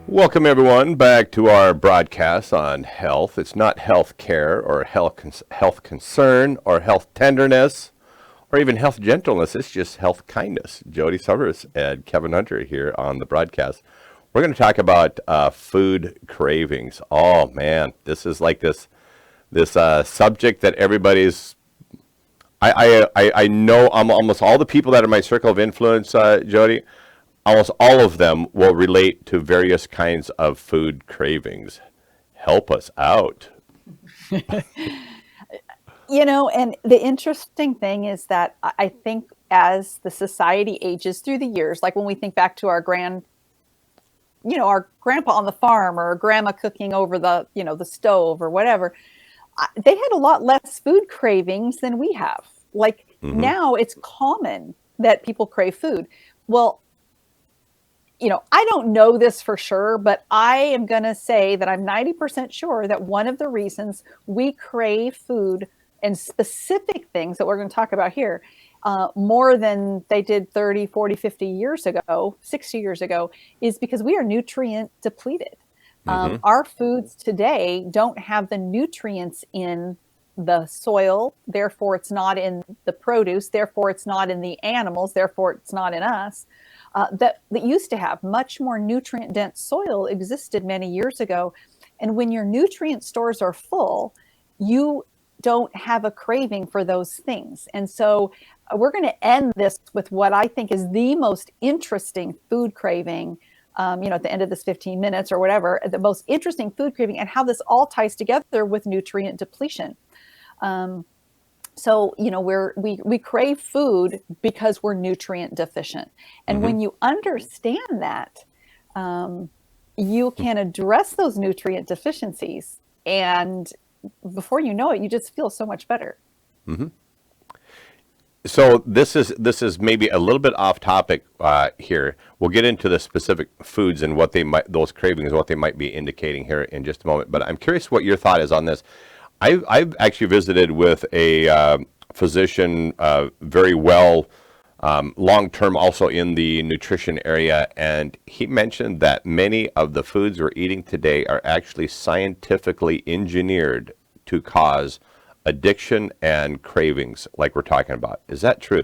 Welcome, everyone, back to our broadcast on health. It's not health care or health concern or health tenderness or even health gentleness. It's just health kindness. Jody Summers and Kevin Hunter here on the broadcast. We're going to talk about food cravings. Oh, man, this is like this subject that everybody's I know almost all the people that are in my circle of influence, Jody, almost all of them will relate to various kinds of food cravings. Help us out. And the interesting thing is that I think as the society ages through the years, like when we think back to our grandpa on the farm or our grandma cooking over the stove or whatever, they had a lot less food cravings than we have. Like now it's common that people crave food. Well, I don't know this for sure, but I am going to say that I'm 90% sure that one of the reasons we crave food and specific things that we're going to talk about here more than they did 30, 40, 50 years ago, 60 years ago, is because we are nutrient depleted. Our foods today don't have the nutrients in the soil, therefore it's not in the produce, therefore it's not in the animals, therefore it's not in us. That used to have much more nutrient dense soil existed many years ago. And when your nutrient stores are full, you don't have a craving for those things. And so we're going to end this with what I think is the most interesting food craving, at the end of this 15 minutes or whatever, the most interesting food craving and how this all ties together with nutrient depletion. So, we crave food because we're nutrient deficient. And when you understand that, you can address those nutrient deficiencies. And before you know it, you just feel so much better. So this is maybe a little bit off topic here. We'll get into the specific foods and what those cravings, what they might be indicating here in just a moment. But I'm curious what your thought is on this. I've actually visited with a physician, very well, long-term also in the nutrition area, and he mentioned that many of the foods we're eating today are actually scientifically engineered to cause addiction and cravings like we're talking about. Is that true?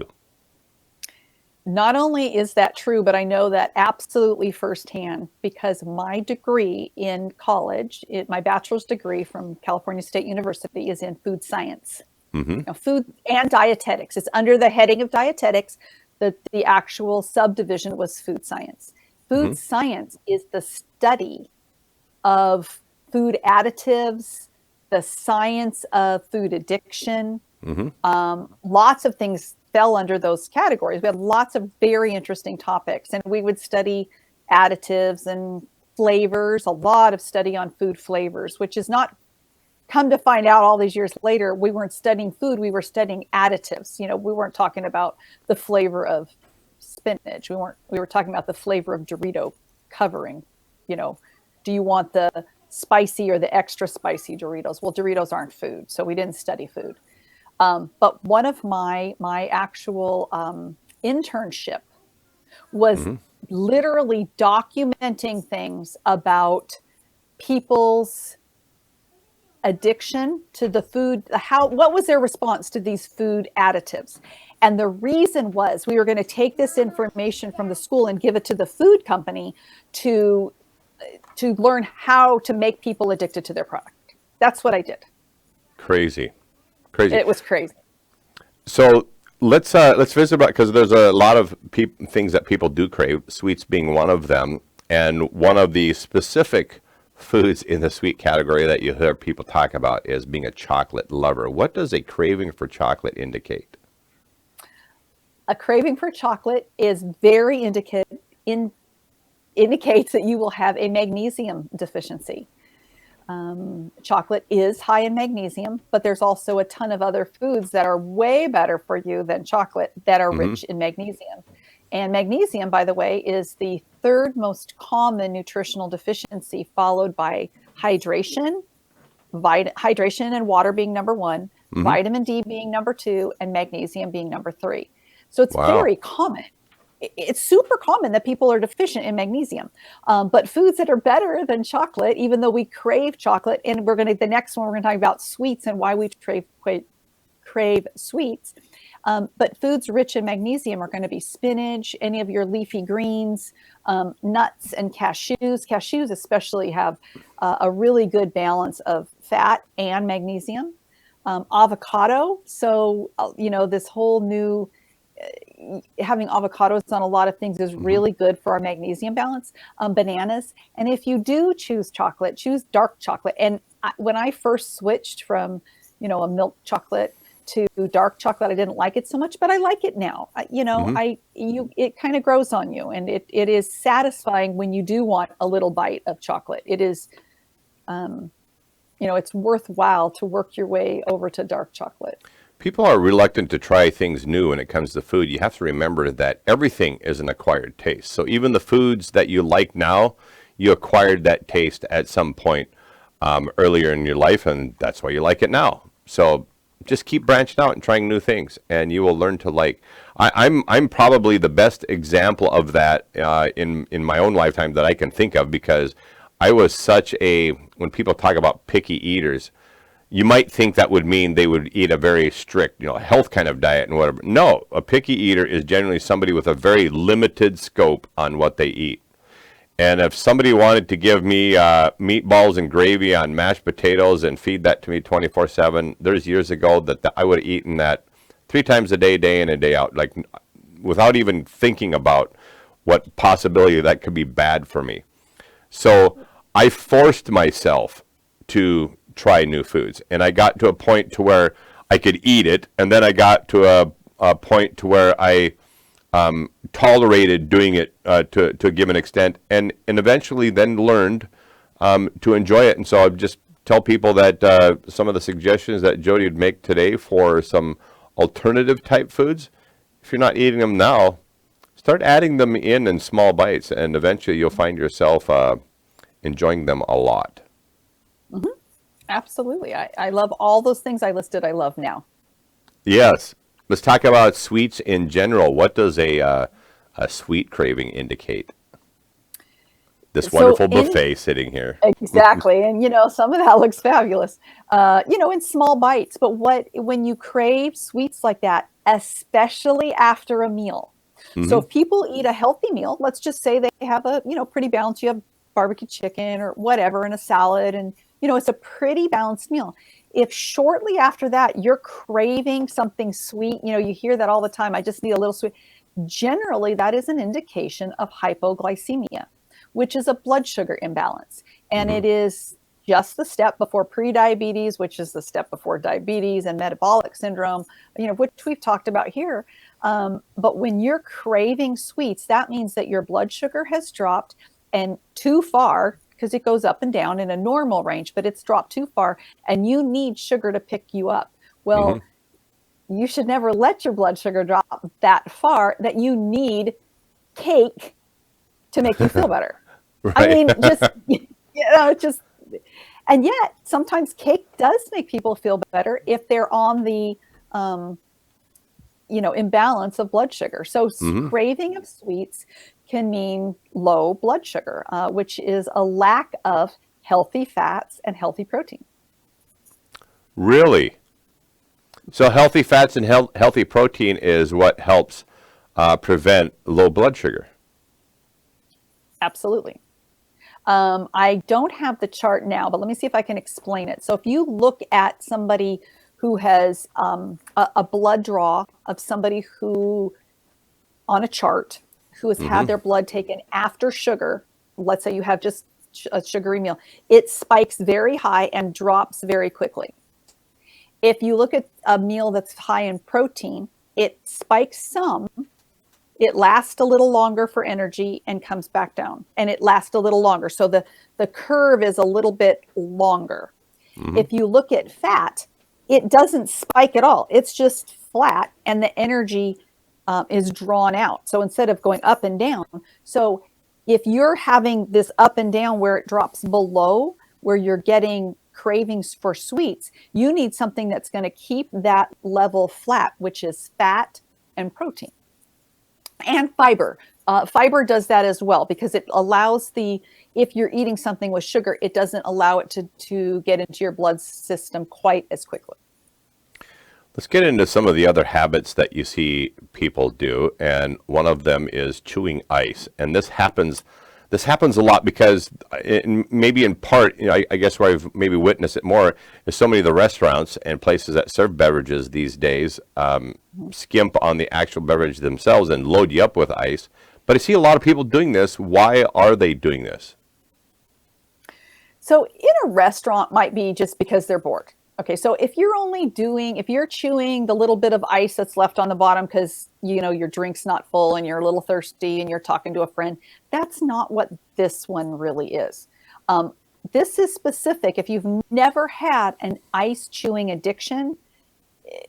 Not only is that true, but I know that absolutely firsthand because my degree in college, my bachelor's degree from California State University is in food science. Food and dietetics. It's under the heading of dietetics. The actual subdivision was food science. Food science is the study of food additives, the science of food addiction. Lots of things fell under those categories. We had lots of very interesting topics, and we would study additives and flavors, a lot of study on food flavors, which is not, come to find out all these years later, we weren't studying food, we were studying additives. We weren't talking about the flavor of spinach. We were talking about the flavor of Dorito covering. Do you want the spicy or the extra spicy Doritos? Well, Doritos aren't food, so we didn't study food. But one of my actual internship was literally documenting things about people's addiction to the food, what was their response to these food additives. And the reason was we were going to take this information from the school and give it to the food company to learn how to make people addicted to their product. That's what I did. Crazy. It was crazy. So let's visit about, because there's a lot of things that people do crave, sweets being one of them, and one of the specific foods in the sweet category that you hear people talk about is being a chocolate lover. What does a craving for chocolate indicate? A craving for chocolate is very indicates that you will have a magnesium deficiency. Chocolate is high in magnesium, but there's also a ton of other foods that are way better for you than chocolate that are rich in magnesium. And magnesium, by the way, is the third most common nutritional deficiency, followed by hydration and water being number one, vitamin D being number two, and magnesium being number three. So it's very common. it's super common that people are deficient in magnesium. But foods that are better than chocolate, even though we crave chocolate, and the next one, we're going to talk about sweets and why we crave sweets. But foods rich in magnesium are going to be spinach, any of your leafy greens, nuts and cashews. Cashews especially have a really good balance of fat and magnesium. Avocado. So, this whole new having avocados on a lot of things is really good for our magnesium balance. Bananas. And if you do choose chocolate, choose dark chocolate. And when I first switched from, a milk chocolate to dark chocolate, I didn't like it so much, but I like it now. It kind of grows on you, and it is satisfying when you do want a little bite of chocolate. It is, it's worthwhile to work your way over to dark chocolate. People are reluctant to try things new when it comes to food. You have to remember that everything is an acquired taste. So even the foods that you like now, you acquired that taste at some point earlier in your life, and that's why you like it now. So just keep branching out and trying new things, and you will learn to like. I'm probably the best example of that in my own lifetime that I can think of, because I was when people talk about picky eaters, you might think that would mean they would eat a very strict, health kind of diet and whatever. No, a picky eater is generally somebody with a very limited scope on what they eat. And if somebody wanted to give me meatballs and gravy on mashed potatoes and feed that to me 24/7, there's years ago that I would have eaten that 3 times a day, day in and day out, like without even thinking about what possibility that could be bad for me. So I forced myself to try new foods, and I got to a point to where I could eat it, and then I got to a point to where I tolerated doing it to a given extent, and eventually then learned to enjoy it. And so I just tell people that some of the suggestions that Jody would make today for some alternative type foods, if you're not eating them now, start adding them in small bites, and eventually you'll find yourself enjoying them a lot. Mm-hmm. Absolutely. I love all those things I listed. I love now. Yes. Let's talk about sweets in general. What does a sweet craving indicate? This wonderful buffet sitting here. Exactly. And, some of that looks fabulous, in small bites. But when you crave sweets like that, especially after a meal. Mm-hmm. So if people eat a healthy meal, let's just say they have a, pretty balanced, you have barbecue chicken or whatever and a salad, and it's a pretty balanced meal. If shortly after that you're craving something sweet, you hear that all the time, I just need a little sweet. Generally, that is an indication of hypoglycemia, which is a blood sugar imbalance. And it is just the step before prediabetes, which is the step before diabetes and metabolic syndrome, which we've talked about here. But when you're craving sweets, that means that your blood sugar has dropped and too far, because it goes up and down in a normal range, but it's dropped too far, and you need sugar to pick you up. Well, you should never let your blood sugar drop that far that you need cake to make you feel better. Right. I mean, and yet sometimes cake does make people feel better if they're on the, imbalance of blood sugar. So craving of sweets can mean low blood sugar, which is a lack of healthy fats and healthy protein. Really? So healthy fats and healthy protein is what helps prevent low blood sugar? Absolutely. I don't have the chart now, but let me see if I can explain it. So if you look at somebody who has a blood draw of somebody who, on a chart, who has had their blood taken after sugar, let's say you have just a sugary meal, it spikes very high and drops very quickly. If you look at a meal that's high in protein, it spikes some, it lasts a little longer for energy and comes back down, and it lasts a little longer. So the curve is a little bit longer. If you look at fat, it doesn't spike at all. It's just flat, and the energy is drawn out. So instead of going up and down, so if you're having this up and down where it drops below, where you're getting cravings for sweets, you need something that's going to keep that level flat, which is fat and protein. And fiber. Fiber does that as well because it allows if you're eating something with sugar, it doesn't allow it to get into your blood system quite as quickly. Let's get into some of the other habits that you see people do, and one of them is chewing ice. And this happens a lot because, maybe in part, I guess where I've maybe witnessed it more is so many of the restaurants and places that serve beverages these days skimp on the actual beverage themselves and load you up with ice. But I see a lot of people doing this. Why are they doing this? So in a restaurant might be just because they're bored. Okay, so if you're chewing the little bit of ice that's left on the bottom because your drink's not full and you're a little thirsty and you're talking to a friend, that's not what this one really is. This is specific. If you've never had an ice chewing addiction,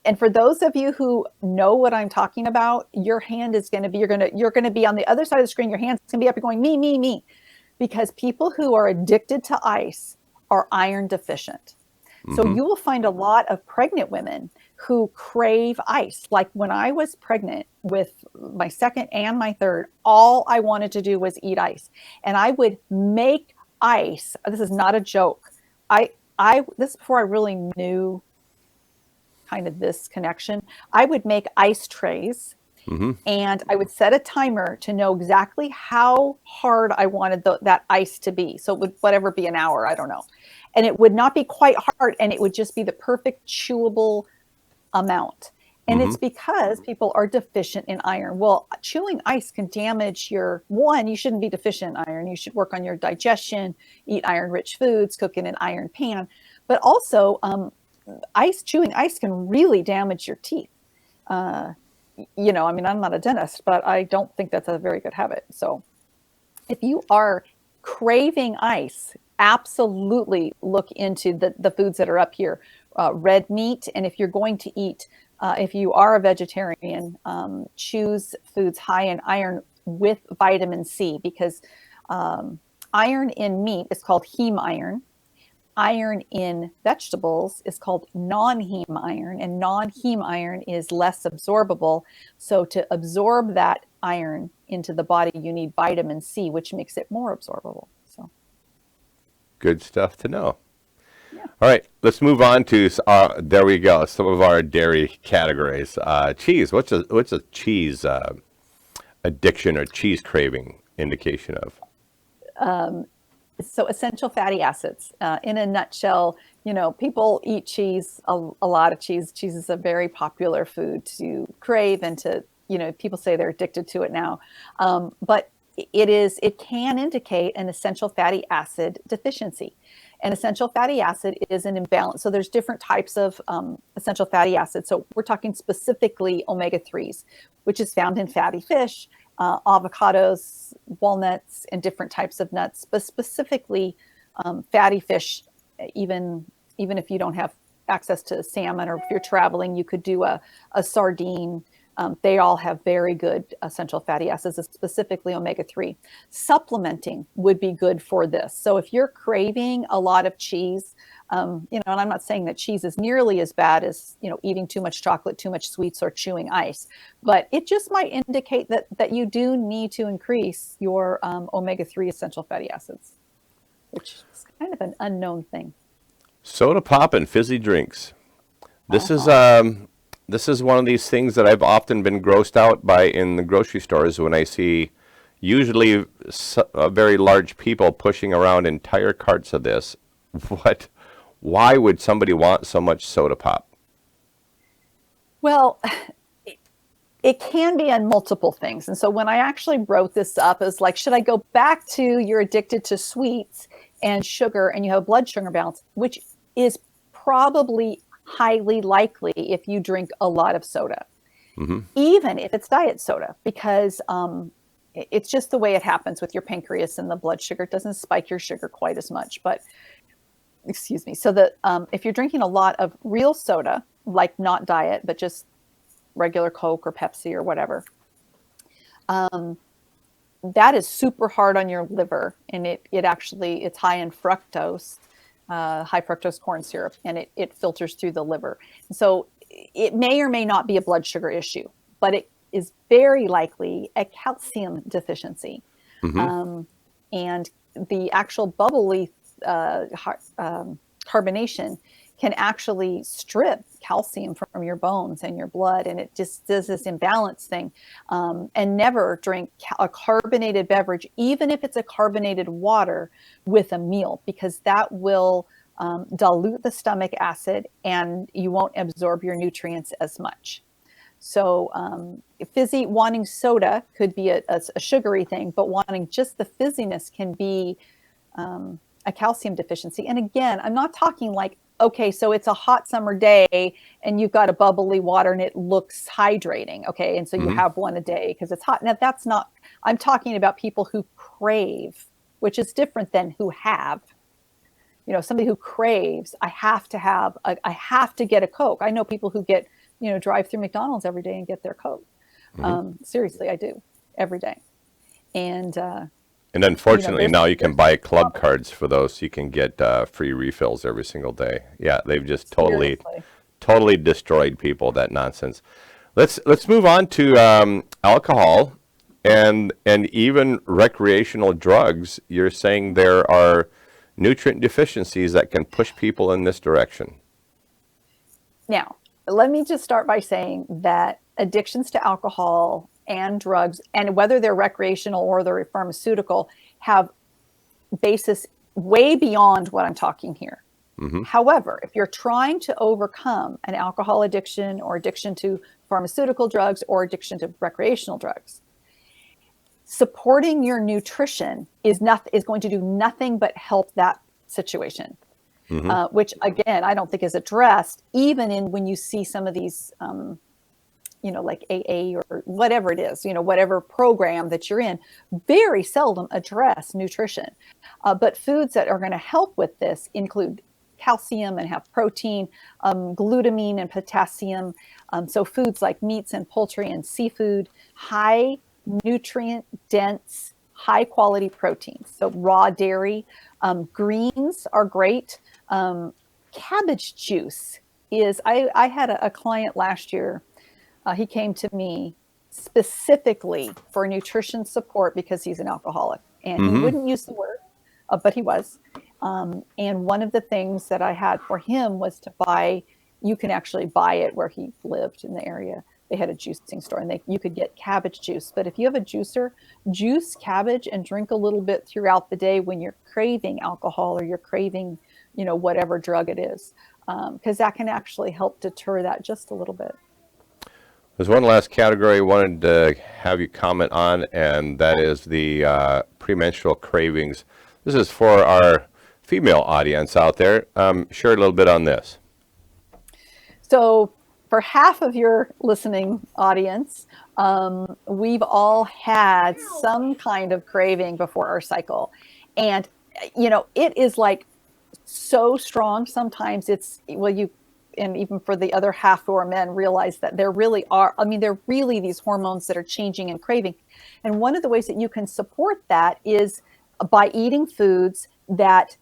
and for those of you who know what I'm talking about, your hand is going to be you're going to be on the other side of the screen. Your hand's going to be up and going me, because people who are addicted to ice are iron deficient. So you will find a lot of pregnant women who crave ice. Like when I was pregnant with my second and my third, all I wanted to do was eat ice. And I would make ice. This is not a joke. This is before I really knew kind of this connection. I would make ice trays and I would set a timer to know exactly how hard I wanted that ice to be. So it would whatever be an hour, I don't know. And it would not be quite hard, and it would just be the perfect chewable amount. And it's because people are deficient in iron. Well, chewing ice can damage you shouldn't be deficient in iron. You should work on your digestion, eat iron-rich foods, cook in an iron pan. But also, chewing ice can really damage your teeth. I'm not a dentist, but I don't think that's a very good habit. So if you are craving ice, absolutely look into the foods that are up here. Red meat, and if you're going to eat, if you are a vegetarian, choose foods high in iron with vitamin C, because iron in meat is called heme iron. Iron in vegetables is called non-heme iron, and non-heme iron is less absorbable. So to absorb that iron into the body, you need vitamin C, which makes it more absorbable. So good stuff to know. Yeah. All right, let's move on to there we go. Some of our dairy categories. Cheese. What's a cheese addiction or cheese craving indication of? So essential fatty acids. In a nutshell, people eat cheese, a lot of cheese. Cheese is a very popular food to crave and to, people say they're addicted to it now. But it can indicate an essential fatty acid deficiency. An essential fatty acid is an imbalance. So there's different types of essential fatty acids. So we're talking specifically omega-3s, which is found in fatty fish, avocados, walnuts, and different types of nuts, but specifically fatty fish. Even if you don't have access to salmon, or if you're traveling, you could do a sardine. They all have very good essential fatty acids, specifically omega-3. Supplementing would be good for this. So if you're craving a lot of cheese, and I'm not saying that cheese is nearly as bad as, eating too much chocolate, too much sweets, or chewing ice, but it just might indicate that you do need to increase your omega-3 essential fatty acids, which is kind of an unknown thing. Soda pop and fizzy drinks. This is one of these things that I've often been grossed out by in the grocery stores when I see usually very large people pushing around entire carts of this. Why would somebody want so much soda pop? Well, it can be on multiple things. And so when I actually wrote this up, it was like, should I go back to you're addicted to sweets and sugar and you have a blood sugar balance, which is probably highly likely if you drink a lot of soda, even if it's diet soda, because it's just the way it happens with your pancreas and the blood sugar. It doesn't spike your sugar quite as much, but excuse me. So that if you're drinking a lot of real soda, like not diet, but just regular Coke or Pepsi or whatever, that is super hard on your liver, and it's high in fructose. High fructose corn syrup, and it filters through the liver. So it may or may not be a blood sugar issue, but is very likely a calcium deficiency. And the actual bubbly carbonation can actually strip calcium from your bones and your blood, and it just does this imbalance thing. And never drink a carbonated beverage, even if it's a carbonated water, with a meal, because that will dilute the stomach acid and you won't absorb your nutrients as much. So wanting soda could be a sugary thing, but wanting just the fizziness can be a calcium deficiency. And again, I'm not talking like, okay, so it's a hot summer day and you've got a bubbly water and it looks hydrating. Okay. And so you have one a day because it's hot. Now that's not, I'm talking about people who crave, which is different than who have. You know, somebody who craves, I have to get a Coke. I know people who get, drive through McDonald's every day and get their Coke. Seriously, I do every day. And unfortunately, now you can buy club cards for those, so you can get free refills every single day. Yeah, they've just totally destroyed people, that nonsense. Let's move on to alcohol and even recreational drugs. You're saying there are nutrient deficiencies that can push people in this direction. Now, let me just start by saying that addictions to alcohol and drugs, and whether they're recreational or they're pharmaceutical, have basis way beyond what I'm talking here. However, if you're trying to overcome an alcohol addiction or addiction to pharmaceutical drugs or addiction to recreational drugs, supporting your nutrition is going to do nothing but help that situation. Which again, I don't think is addressed even when you see some of these like AA or whatever it is, whatever program that you're in, very seldom address nutrition. But foods that are going to help with this include calcium and have protein, glutamine and potassium. So foods like meats and poultry and seafood, high nutrient dense, high quality proteins. So raw dairy, greens are great. Cabbage juice is, I had a client last year. He came to me specifically for nutrition support because he's an alcoholic, and he wouldn't use the word, but he was. And one of the things that I had for him was to buy, you can actually buy it where he lived in the area. They had a juicing store and you could get cabbage juice. But if you have a juicer, juice cabbage and drink a little bit throughout the day when you're craving alcohol or you're craving, whatever drug it is, because that can actually help deter that just a little bit. There's one last category I wanted to have you comment on, and that is the premenstrual cravings. This is for our female audience out there. Share a little bit on this. So for half of your listening audience, we've all had some kind of craving before our cycle. And, it is like so strong. Sometimes and even for the other half who are men, realize that there really are, they're really these hormones that are changing and craving. And one of the ways that you can support that is by eating foods that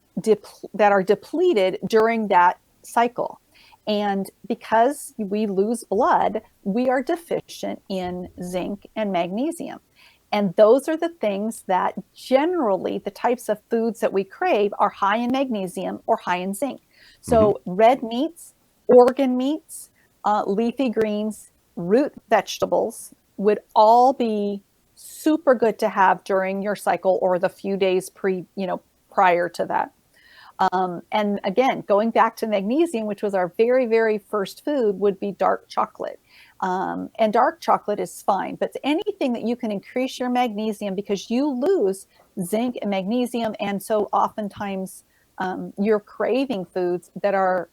are depleted during that cycle. And because we lose blood, we are deficient in zinc and magnesium. And those are the things that generally the types of foods that we crave are high in magnesium or high in zinc. So red meats, organ meats, leafy greens, root vegetables would all be super good to have during your cycle or the few days prior to that. And again, going back to magnesium, which was our very, very first food, would be dark chocolate. And dark chocolate is fine, but anything that you can increase your magnesium, because you lose zinc and magnesium. And so oftentimes you're craving foods that are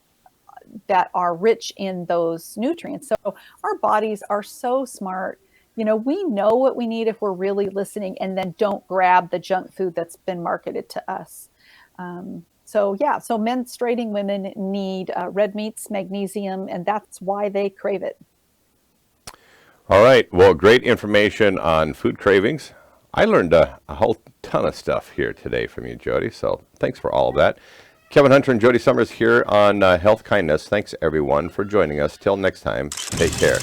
rich in those nutrients. So our bodies are so smart. We know what we need if we're really listening, and then don't grab the junk food that's been marketed to us. So menstruating women need red meats, magnesium, and that's why they crave it. All right. Well, great information on food cravings. I learned a whole ton of stuff here today from you, Jody. So thanks for all of that. Kevin Hunter and Jody Summers here on Health Kindness. Thanks, everyone, for joining us. Till next time, take care.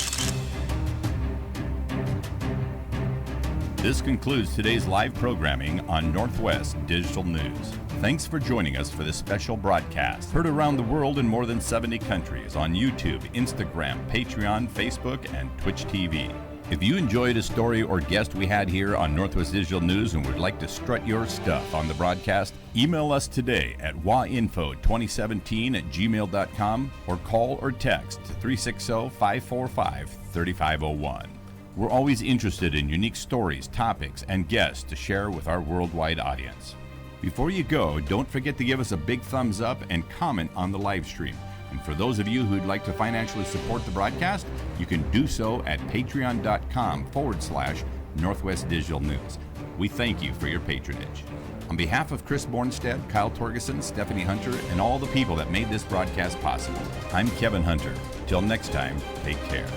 This concludes today's live programming on Northwest Digital News. Thanks for joining us for this special broadcast. Heard around the world in more than 70 countries on YouTube, Instagram, Patreon, Facebook, and Twitch TV. If you enjoyed a story or guest we had here on Northwest Digital News and would like to strut your stuff on the broadcast, email us today at wainfo2017@gmail.com or call or text to 360-545-3501. We're always interested in unique stories, topics, and guests to share with our worldwide audience. Before you go, don't forget to give us a big thumbs up and comment on the live stream. And for those of you who'd like to financially support the broadcast, you can do so at patreon.com/Northwest Digital News. We thank you for your patronage. On behalf of Chris Bornstead, Kyle Torgeson, Stephanie Hunter, and all the people that made this broadcast possible, I'm Kevin Hunter. Till next time, take care.